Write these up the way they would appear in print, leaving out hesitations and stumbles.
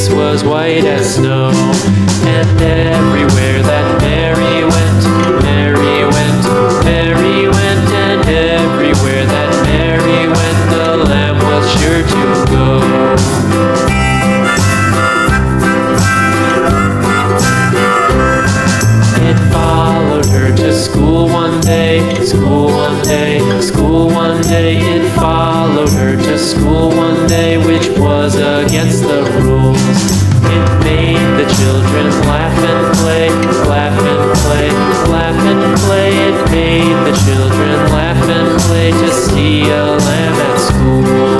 fleece was white as snow. And everywhere that Mary went, Mary went, Mary went, and everywhere that Mary went, the lamb was sure to go. It followed her to school one day, school one day, school one day. It followed her to school one day, which was against the rules. It made the children laugh and play, laugh and play, laugh and play. It made the children laugh and play to see a lamb at school.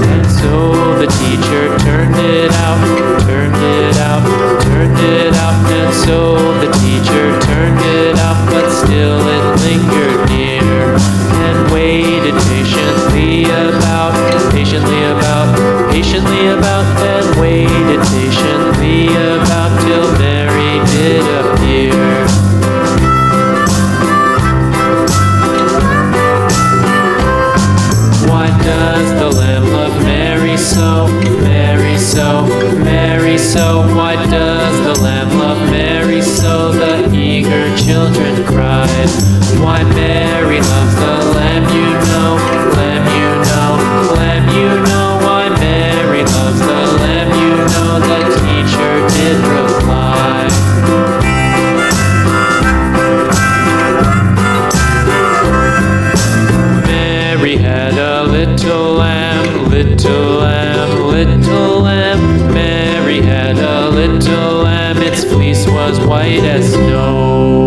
And so the teacher turned it out, turned it out, turned it out. And so the teacher turned it out, but still it lingered near and waited patiently about, patiently about, patiently about, and waited patiently about till Mary did appear. Why does the lamb love Mary so, Mary so, Mary so? Why does the lamb love Mary so? The eager children cried. Why Mary loves the lamb, you know, lamb, you know, lamb, you know. Why Mary loves the lamb, you know, the teacher did reply. Mary had a little lamb, little lamb, little lamb. Mary had a little lamb, its fleece was white as snow.